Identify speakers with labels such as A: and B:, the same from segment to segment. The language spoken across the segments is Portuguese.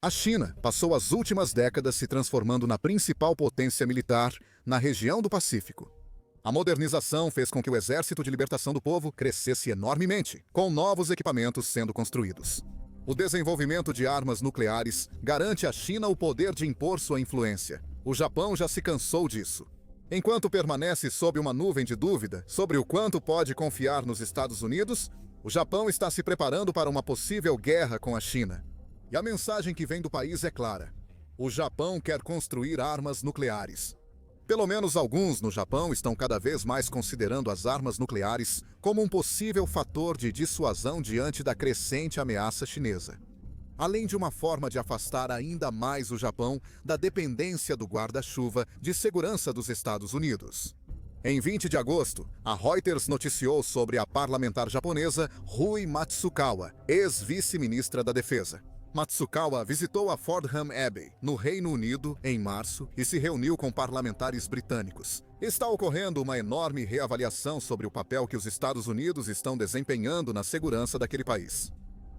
A: A China passou as últimas décadas se transformando na principal potência militar na região do Pacífico. A modernização fez com que o Exército de Libertação do Povo crescesse enormemente, com novos equipamentos sendo construídos. O desenvolvimento de armas nucleares garante à China o poder de impor sua influência. O Japão já se cansou disso. Enquanto permanece sob uma nuvem de dúvida sobre o quanto pode confiar nos Estados Unidos, o Japão está se preparando para uma possível guerra com a China. E a mensagem que vem do país é clara: o Japão quer construir armas nucleares. Pelo menos alguns no Japão estão cada vez mais considerando as armas nucleares como um possível fator de dissuasão diante da crescente ameaça chinesa. Além de uma forma de afastar ainda mais o Japão da dependência do guarda-chuva de segurança dos Estados Unidos. Em 20 de agosto, a Reuters noticiou sobre a parlamentar japonesa Rui Matsukawa, ex-vice-ministra da Defesa. Matsukawa visitou a Fordham Abbey, no Reino Unido, em março e se reuniu com parlamentares britânicos. Está ocorrendo uma enorme reavaliação sobre o papel que os Estados Unidos estão desempenhando na segurança daquele país.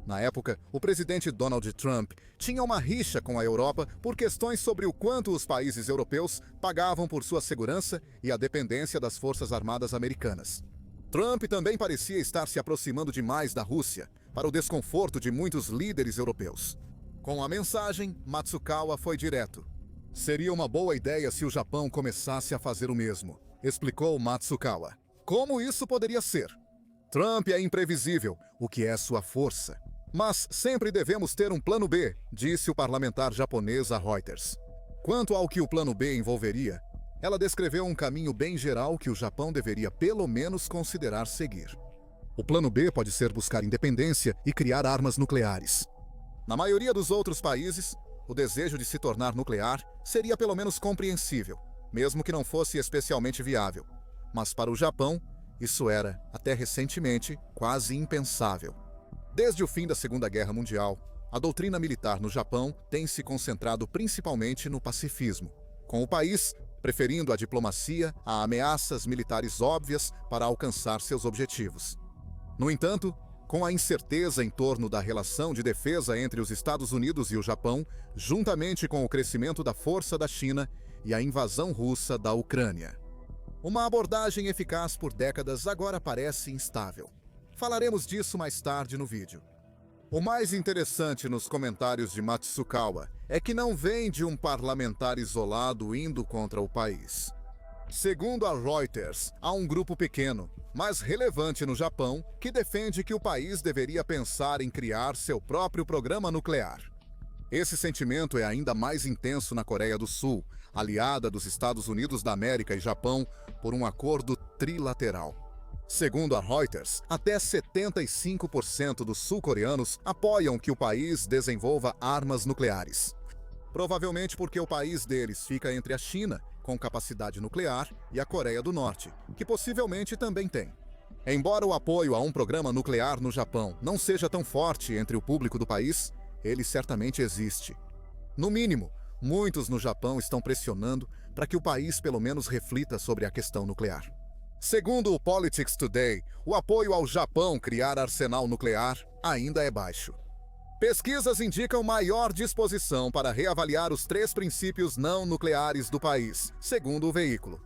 A: Na época, o presidente Donald Trump tinha uma rixa com a Europa por questões sobre o quanto os países europeus pagavam por sua segurança e a dependência das Forças Armadas americanas. Trump também parecia estar se aproximando demais da Rússia, para o desconforto de muitos líderes europeus. Com a mensagem, Matsukawa foi direto. Seria uma boa ideia se o Japão começasse a fazer o mesmo, explicou Matsukawa. Como isso poderia ser? Trump é imprevisível, o que é sua força. Mas sempre devemos ter um plano B, disse o parlamentar japonês a Reuters. Quanto ao que o plano B envolveria, ela descreveu um caminho bem geral que o Japão deveria pelo menos considerar seguir. O plano B pode ser buscar independência e criar armas nucleares. Na maioria dos outros países, o desejo de se tornar nuclear seria pelo menos compreensível, mesmo que não fosse especialmente viável. Mas para o Japão, isso era, até recentemente, quase impensável. Desde o fim da Segunda Guerra Mundial, a doutrina militar no Japão tem se concentrado principalmente no pacifismo, com o país preferindo a diplomacia a ameaças militares óbvias para alcançar seus objetivos. No entanto, com a incerteza em torno da relação de defesa entre os Estados Unidos e o Japão, juntamente com o crescimento da força da China e a invasão russa da Ucrânia. Uma abordagem eficaz por décadas agora parece instável. Falaremos disso mais tarde no vídeo. O mais interessante nos comentários de Matsukawa é que não vem de um parlamentar isolado indo contra o país. Segundo a Reuters, há um grupo pequeno, mas relevante no Japão, que defende que o país deveria pensar em criar seu próprio programa nuclear. Esse sentimento é ainda mais intenso na Coreia do Sul, aliada dos Estados Unidos da América e Japão por um acordo trilateral. Segundo a Reuters, até 75% dos sul-coreanos apoiam que o país desenvolva armas nucleares. Provavelmente porque o país deles fica entre a China, com capacidade nuclear, e a Coreia do Norte, que possivelmente também tem. Embora o apoio a um programa nuclear no Japão não seja tão forte entre o público do país, ele certamente existe. No mínimo, muitos no Japão estão pressionando para que o país pelo menos reflita sobre a questão nuclear. Segundo o Politics Today, o apoio ao Japão criar arsenal nuclear ainda é baixo. Pesquisas indicam maior disposição para reavaliar os 3 princípios não nucleares do país, segundo o veículo.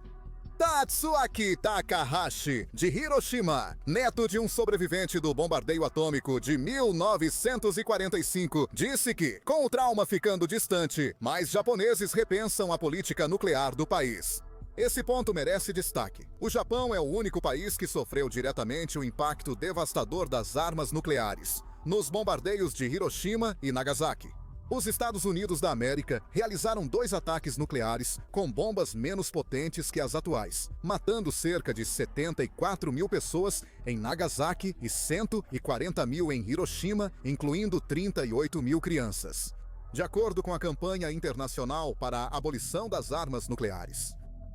A: Tatsuaki Takahashi, de Hiroshima, neto de um sobrevivente do bombardeio atômico de 1945, disse que, com o trauma ficando distante, mais japoneses repensam a política nuclear do país. Esse ponto merece destaque. O Japão é o único país que sofreu diretamente o impacto devastador das armas nucleares, nos bombardeios de Hiroshima e Nagasaki. Os Estados Unidos da América realizaram 2 ataques nucleares com bombas menos potentes que as atuais, matando cerca de 74 mil pessoas em Nagasaki e 140 mil em Hiroshima, incluindo 38 mil crianças. De acordo com a campanha internacional para a abolição das armas nucleares.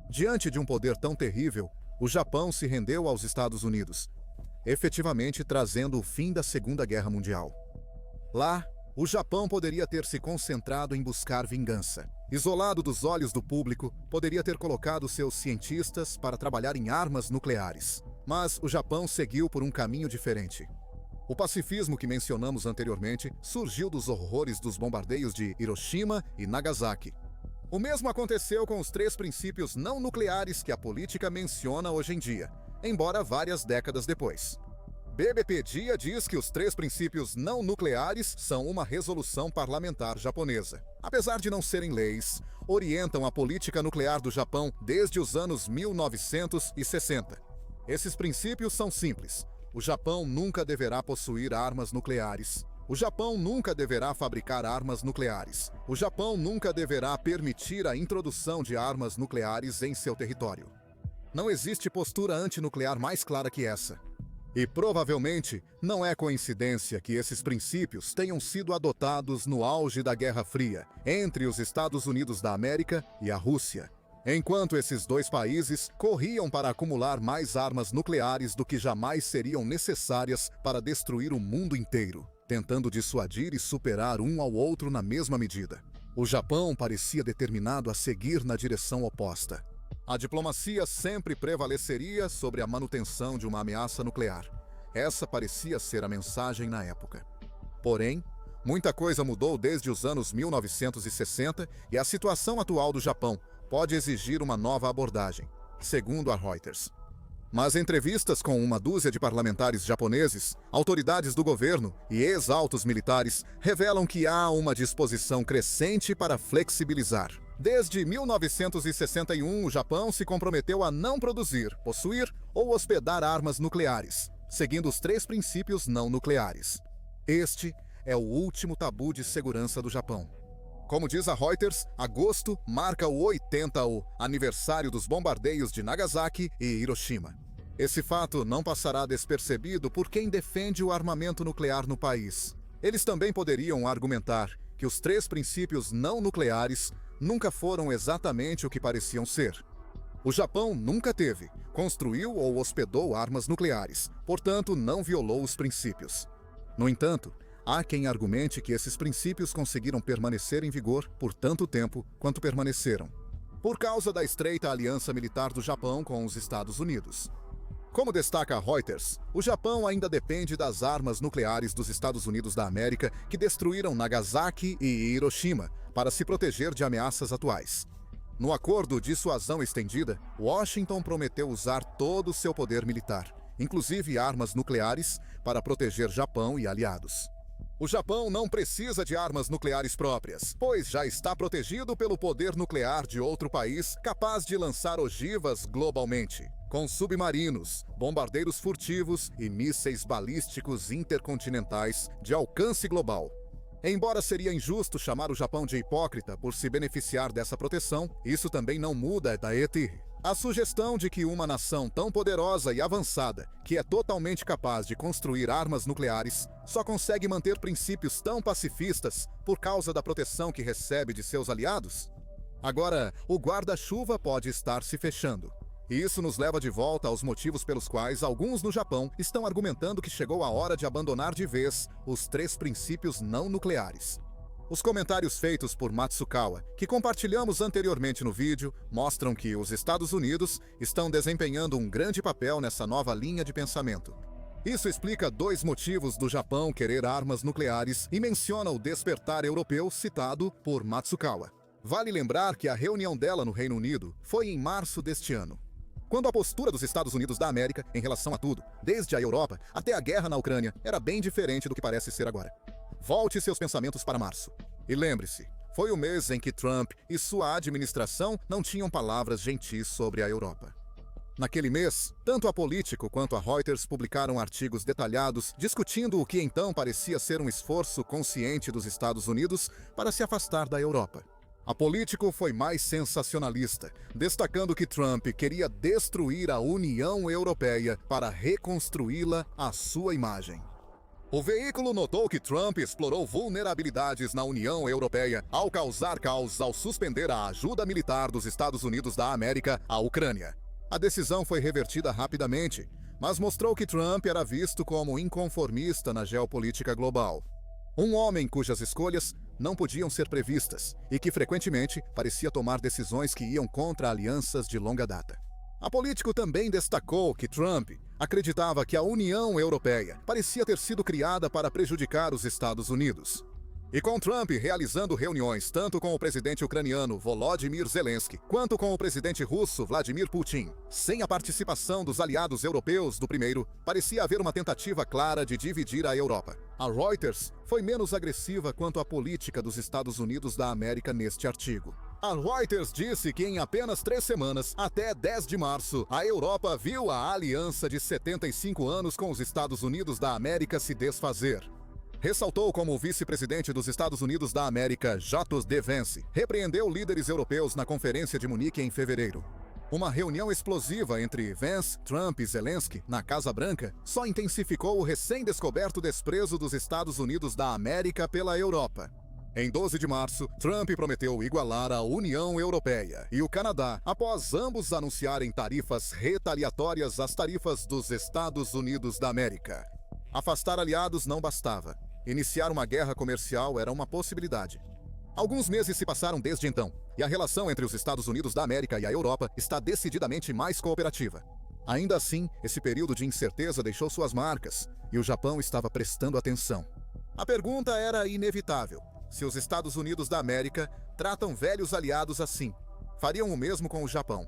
A: Diante de um poder tão terrível, o Japão se rendeu aos Estados Unidos, efetivamente trazendo o fim da Segunda Guerra Mundial. Lá, o Japão poderia ter se concentrado em buscar vingança. Isolado dos olhos do público, poderia ter colocado seus cientistas para trabalhar em armas nucleares. Mas o Japão seguiu por um caminho diferente. O pacifismo que mencionamos anteriormente surgiu dos horrores dos bombardeios de Hiroshima e Nagasaki. O mesmo aconteceu com os 3 princípios não nucleares que a política menciona hoje em dia, embora várias décadas depois. BBPedia diz que os 3 princípios não nucleares são uma resolução parlamentar japonesa. Apesar de não serem leis, orientam a política nuclear do Japão desde os anos 1960. Esses princípios são simples. O Japão nunca deverá possuir armas nucleares. O Japão nunca deverá fabricar armas nucleares. O Japão nunca deverá permitir a introdução de armas nucleares em seu território. Não existe postura antinuclear mais clara que essa. E provavelmente não é coincidência que esses princípios tenham sido adotados no auge da Guerra Fria entre os Estados Unidos da América e a Rússia, enquanto esses 2 países corriam para acumular mais armas nucleares do que jamais seriam necessárias para destruir o mundo inteiro, tentando dissuadir e superar um ao outro na mesma medida. O Japão parecia determinado a seguir na direção oposta. A diplomacia sempre prevaleceria sobre a manutenção de uma ameaça nuclear. Essa parecia ser a mensagem na época. Porém, muita coisa mudou desde os anos 1960 e a situação atual do Japão pode exigir uma nova abordagem, segundo a Reuters. Mas entrevistas com uma dúzia de parlamentares japoneses, autoridades do governo e ex-altos militares revelam que há uma disposição crescente para flexibilizar. Desde 1961, o Japão se comprometeu a não produzir, possuir ou hospedar armas nucleares, seguindo os 3 princípios não nucleares. Este é o último tabu de segurança do Japão. Como diz a Reuters, agosto marca o 80º aniversário dos bombardeios de Nagasaki e Hiroshima. Esse fato não passará despercebido por quem defende o armamento nuclear no país. Eles também poderiam argumentar que os 3 princípios não nucleares nunca foram exatamente o que pareciam ser. O Japão nunca teve, construiu ou hospedou armas nucleares, portanto não violou os princípios. No entanto, há quem argumente que esses princípios conseguiram permanecer em vigor por tanto tempo quanto permaneceram, por causa da estreita aliança militar do Japão com os Estados Unidos. Como destaca a Reuters, o Japão ainda depende das armas nucleares dos Estados Unidos da América que destruíram Nagasaki e Hiroshima para se proteger de ameaças atuais. No acordo de dissuasão estendida, Washington prometeu usar todo o seu poder militar, inclusive armas nucleares, para proteger Japão e aliados. O Japão não precisa de armas nucleares próprias, pois já está protegido pelo poder nuclear de outro país capaz de lançar ogivas globalmente, com submarinos, bombardeiros furtivos e mísseis balísticos intercontinentais de alcance global. Embora seria injusto chamar o Japão de hipócrita por se beneficiar dessa proteção, isso também não muda da ET. A sugestão de que uma nação tão poderosa e avançada, que é totalmente capaz de construir armas nucleares, só consegue manter princípios tão pacifistas por causa da proteção que recebe de seus aliados? Agora, o guarda-chuva pode estar se fechando. E isso nos leva de volta aos motivos pelos quais alguns no Japão estão argumentando que chegou a hora de abandonar de vez os 3 princípios não nucleares. Os comentários feitos por Matsukawa, que compartilhamos anteriormente no vídeo, mostram que os Estados Unidos estão desempenhando um grande papel nessa nova linha de pensamento. Isso explica 2 motivos do Japão querer armas nucleares e menciona o despertar europeu citado por Matsukawa. Vale lembrar que a reunião dela no Reino Unido foi em março deste ano, quando a postura dos Estados Unidos da América em relação a tudo, desde a Europa até a guerra na Ucrânia, era bem diferente do que parece ser agora. Volte seus pensamentos para março. E lembre-se, foi o mês em que Trump e sua administração não tinham palavras gentis sobre a Europa. Naquele mês, tanto a Politico quanto a Reuters publicaram artigos detalhados discutindo o que então parecia ser um esforço consciente dos Estados Unidos para se afastar da Europa. A Politico foi mais sensacionalista, destacando que Trump queria destruir a União Europeia para reconstruí-la à sua imagem. O veículo notou que Trump explorou vulnerabilidades na União Europeia ao causar caos ao suspender a ajuda militar dos Estados Unidos da América à Ucrânia. A decisão foi revertida rapidamente, mas mostrou que Trump era visto como inconformista na geopolítica global. Um homem cujas escolhas não podiam ser previstas e que frequentemente parecia tomar decisões que iam contra alianças de longa data. A Politico também destacou que Trump, acreditava que a União Europeia parecia ter sido criada para prejudicar os Estados Unidos. E com Trump realizando reuniões tanto com o presidente ucraniano Volodymyr Zelensky quanto com o presidente russo Vladimir Putin, sem a participação dos aliados europeus do primeiro, parecia haver uma tentativa clara de dividir a Europa. A Reuters foi menos agressiva quanto à política dos Estados Unidos da América neste artigo. A Reuters disse que em apenas 3 semanas, até 10 de março, a Europa viu a aliança de 75 anos com os Estados Unidos da América se desfazer. Ressaltou como o vice-presidente dos Estados Unidos da América, J.D. Vance, repreendeu líderes europeus na Conferência de Munique em fevereiro. Uma reunião explosiva entre Vance, Trump e Zelensky na Casa Branca só intensificou o recém-descoberto desprezo dos Estados Unidos da América pela Europa. Em 12 de março, Trump prometeu igualar a União Europeia e o Canadá após ambos anunciarem tarifas retaliatórias às tarifas dos Estados Unidos da América. Afastar aliados não bastava. Iniciar uma guerra comercial era uma possibilidade. Alguns meses se passaram desde então, e a relação entre os Estados Unidos da América e a Europa está decididamente mais cooperativa. Ainda assim, esse período de incerteza deixou suas marcas, e o Japão estava prestando atenção. A pergunta era inevitável. Se os Estados Unidos da América tratam velhos aliados assim, fariam o mesmo com o Japão.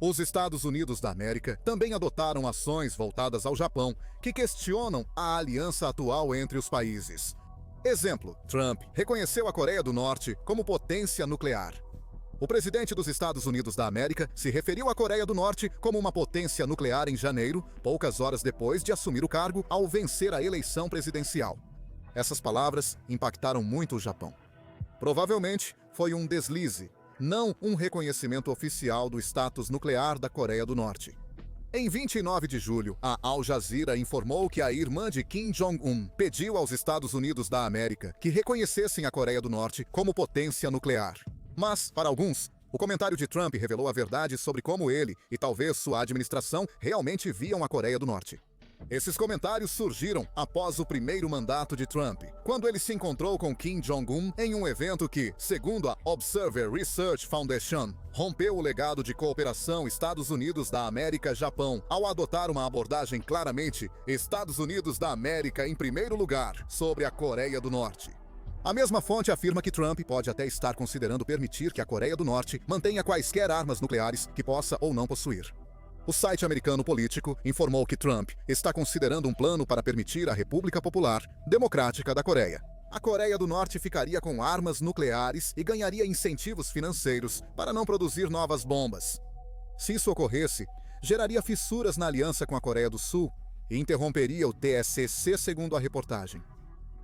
A: Os Estados Unidos da América também adotaram ações voltadas ao Japão que questionam a aliança atual entre os países. Exemplo, Trump reconheceu a Coreia do Norte como potência nuclear. O presidente dos Estados Unidos da América se referiu à Coreia do Norte como uma potência nuclear em janeiro, poucas horas depois de assumir o cargo ao vencer a eleição presidencial. Essas palavras impactaram muito o Japão. Provavelmente foi um deslize, não um reconhecimento oficial do status nuclear da Coreia do Norte. Em 29 de julho, a Al Jazeera informou que a irmã de Kim Jong-un pediu aos Estados Unidos da América que reconhecessem a Coreia do Norte como potência nuclear. Mas, para alguns, o comentário de Trump revelou a verdade sobre como ele e talvez sua administração realmente viam a Coreia do Norte. Esses comentários surgiram após o primeiro mandato de Trump, quando ele se encontrou com Kim Jong-un em um evento que, segundo a Observer Research Foundation, rompeu o legado de cooperação Estados Unidos da América-Japão ao adotar uma abordagem claramente Estados Unidos da América em primeiro lugar sobre a Coreia do Norte. A mesma fonte afirma que Trump pode até estar considerando permitir que a Coreia do Norte mantenha quaisquer armas nucleares que possa ou não possuir. O site americano Político informou que Trump está considerando um plano para permitir a República Popular Democrática da Coreia. A Coreia do Norte ficaria com armas nucleares e ganharia incentivos financeiros para não produzir novas bombas. Se isso ocorresse, geraria fissuras na aliança com a Coreia do Sul e interromperia o TSC, segundo a reportagem.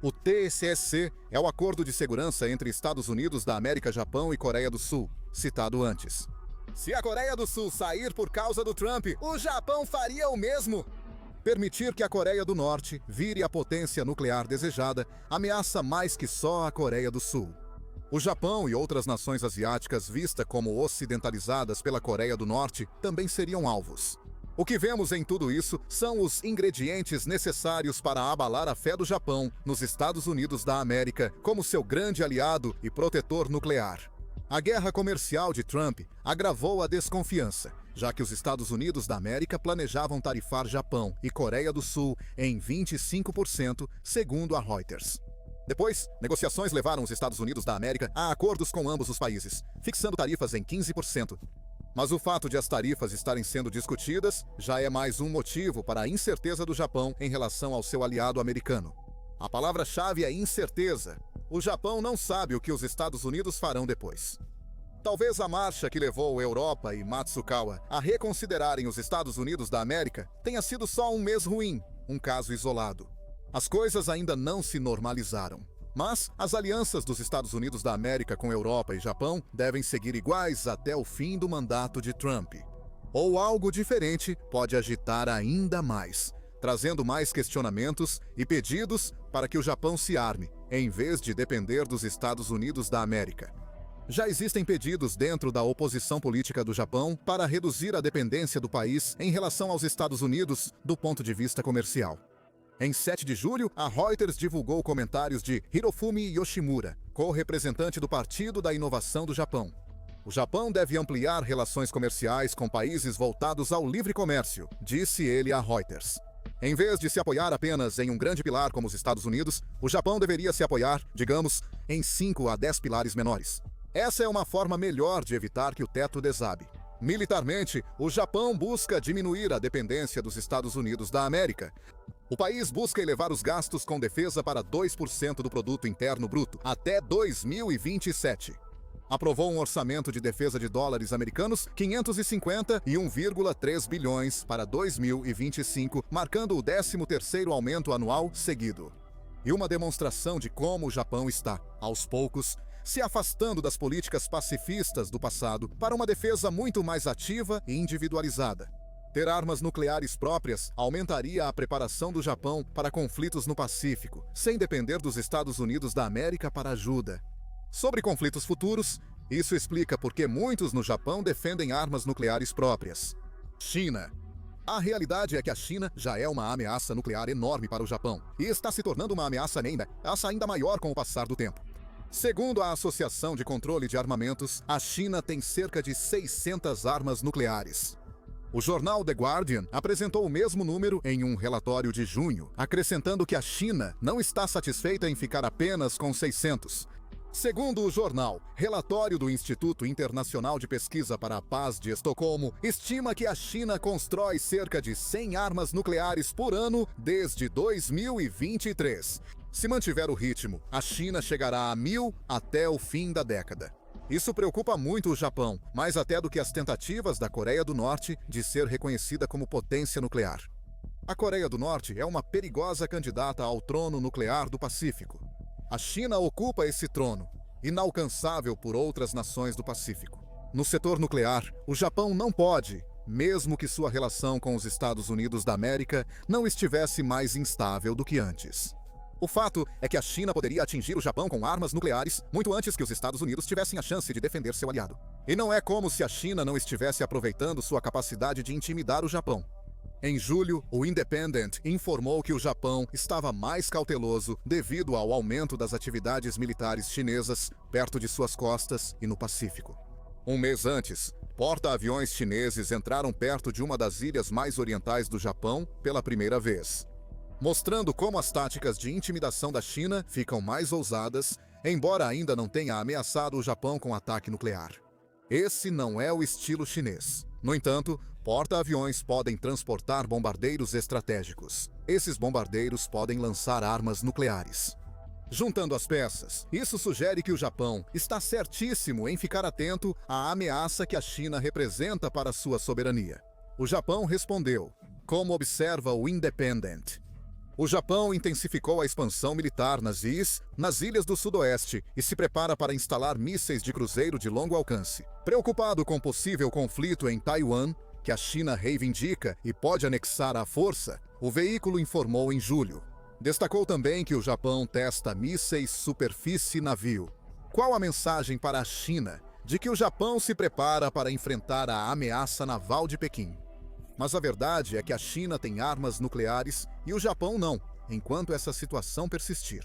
A: O TSC é o Acordo de Segurança entre Estados Unidos da América, Japão e Coreia do Sul, citado antes. Se a Coreia do Sul sair por causa do Trump, o Japão faria o mesmo. Permitir que a Coreia do Norte vire a potência nuclear desejada ameaça mais que só a Coreia do Sul. O Japão e outras nações asiáticas vistas como ocidentalizadas pela Coreia do Norte também seriam alvos. O que vemos em tudo isso são os ingredientes necessários para abalar a fé do Japão nos Estados Unidos da América como seu grande aliado e protetor nuclear. A guerra comercial de Trump agravou a desconfiança, já que os Estados Unidos da América planejavam tarifar Japão e Coreia do Sul em 25%, segundo a Reuters. Depois, negociações levaram os Estados Unidos da América a acordos com ambos os países, fixando tarifas em 15%. Mas o fato de as tarifas estarem sendo discutidas já é mais um motivo para a incerteza do Japão em relação ao seu aliado americano. A palavra-chave é incerteza. O Japão não sabe o que os Estados Unidos farão depois. Talvez a marcha que levou Europa e Matsukawa a reconsiderarem os Estados Unidos da América tenha sido só um mês ruim, um caso isolado. As coisas ainda não se normalizaram. Mas as alianças dos Estados Unidos da América com Europa e Japão devem seguir iguais até o fim do mandato de Trump. Ou algo diferente pode agitar ainda mais, trazendo mais questionamentos e pedidos para que o Japão se arme, em vez de depender dos Estados Unidos da América. Já existem pedidos dentro da oposição política do Japão para reduzir a dependência do país em relação aos Estados Unidos do ponto de vista comercial. Em 7 de julho, a Reuters divulgou comentários de Hirofumi Yoshimura, co-representante do Partido da Inovação do Japão. O Japão deve ampliar relações comerciais com países voltados ao livre comércio, disse ele a Reuters. Em vez de se apoiar apenas em um grande pilar como os Estados Unidos, o Japão deveria se apoiar, digamos, em 5 a 10 pilares menores. Essa é uma forma melhor de evitar que o teto desabe. Militarmente, o Japão busca diminuir a dependência dos Estados Unidos da América. O país busca elevar os gastos com defesa para 2% do produto interno bruto até 2027. Aprovou um orçamento de defesa de dólares americanos 551,3 bilhões para 2025, marcando o 13º aumento anual seguido. E uma demonstração de como o Japão está, aos poucos, se afastando das políticas pacifistas do passado para uma defesa muito mais ativa e individualizada. Ter armas nucleares próprias aumentaria a preparação do Japão para conflitos no Pacífico, sem depender dos Estados Unidos da América para ajuda. Sobre conflitos futuros, isso explica por que muitos no Japão defendem armas nucleares próprias. China. A realidade é que a China já é uma ameaça nuclear enorme para o Japão e está se tornando uma ameaça ainda maior com o passar do tempo. Segundo a Associação de Controle de Armamentos, a China tem cerca de 600 armas nucleares. O jornal The Guardian apresentou o mesmo número em um relatório de junho, acrescentando que a China não está satisfeita em ficar apenas com 600. Segundo o jornal, relatório do Instituto Internacional de Pesquisa para a Paz de Estocolmo estima que a China constrói cerca de 100 armas nucleares por ano desde 2023. Se mantiver o ritmo, a China chegará a 1.000 até o fim da década. Isso preocupa muito o Japão, mais até do que as tentativas da Coreia do Norte de ser reconhecida como potência nuclear. A Coreia do Norte é uma perigosa candidata ao trono nuclear do Pacífico. A China ocupa esse trono, inalcançável por outras nações do Pacífico. No setor nuclear, o Japão não pode, mesmo que sua relação com os Estados Unidos da América não estivesse mais instável do que antes. O fato é que a China poderia atingir o Japão com armas nucleares muito antes que os Estados Unidos tivessem a chance de defender seu aliado. E não é como se a China não estivesse aproveitando sua capacidade de intimidar o Japão. Em julho, o Independent informou que o Japão estava mais cauteloso devido ao aumento das atividades militares chinesas perto de suas costas e no Pacífico. Um mês antes, porta-aviões chineses entraram perto de uma das ilhas mais orientais do Japão pela primeira vez, mostrando como as táticas de intimidação da China ficam mais ousadas, embora ainda não tenha ameaçado o Japão com ataque nuclear. Esse não é o estilo chinês. No entanto, porta-aviões podem transportar bombardeiros estratégicos. Esses bombardeiros podem lançar armas nucleares. Juntando as peças, isso sugere que o Japão está certíssimo em ficar atento à ameaça que a China representa para sua soberania. O Japão respondeu, como observa o Independent. O Japão intensificou a expansão militar nas ilhas do Sudoeste e se prepara para instalar mísseis de cruzeiro de longo alcance. Preocupado com possível conflito em Taiwan, que a China reivindica e pode anexar à força, o veículo informou em julho. Destacou também que o Japão testa mísseis superfície-navio. Qual a mensagem para a China de que o Japão se prepara para enfrentar a ameaça naval de Pequim? Mas a verdade é que a China tem armas nucleares e o Japão não, enquanto essa situação persistir.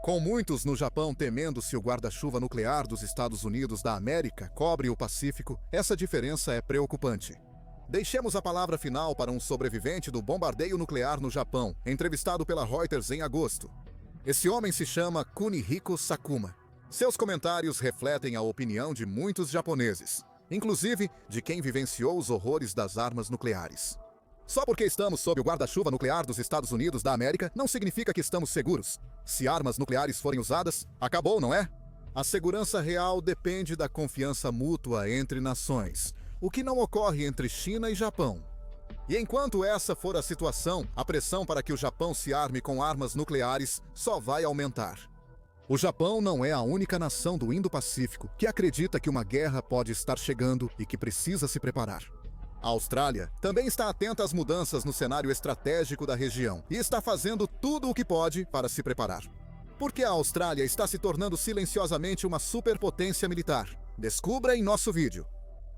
A: Com muitos no Japão temendo se o guarda-chuva nuclear dos Estados Unidos da América cobre o Pacífico, essa diferença é preocupante. Deixemos a palavra final para um sobrevivente do bombardeio nuclear no Japão, entrevistado pela Reuters em agosto. Esse homem se chama Kunihiko Sakuma. Seus comentários refletem a opinião de muitos japoneses, inclusive de quem vivenciou os horrores das armas nucleares. Só porque estamos sob o guarda-chuva nuclear dos Estados Unidos da América não significa que estamos seguros. Se armas nucleares forem usadas, acabou, não é? A segurança real depende da confiança mútua entre nações, o que não ocorre entre China e Japão. E enquanto essa for a situação, a pressão para que o Japão se arme com armas nucleares só vai aumentar. O Japão não é a única nação do Indo-Pacífico que acredita que uma guerra pode estar chegando e que precisa se preparar. A Austrália também está atenta às mudanças no cenário estratégico da região e está fazendo tudo o que pode para se preparar. Por que a Austrália está se tornando silenciosamente uma superpotência militar? Descubra em nosso vídeo.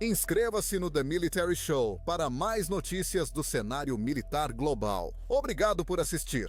A: Inscreva-se no The Military Show para mais notícias do cenário militar global. Obrigado por assistir.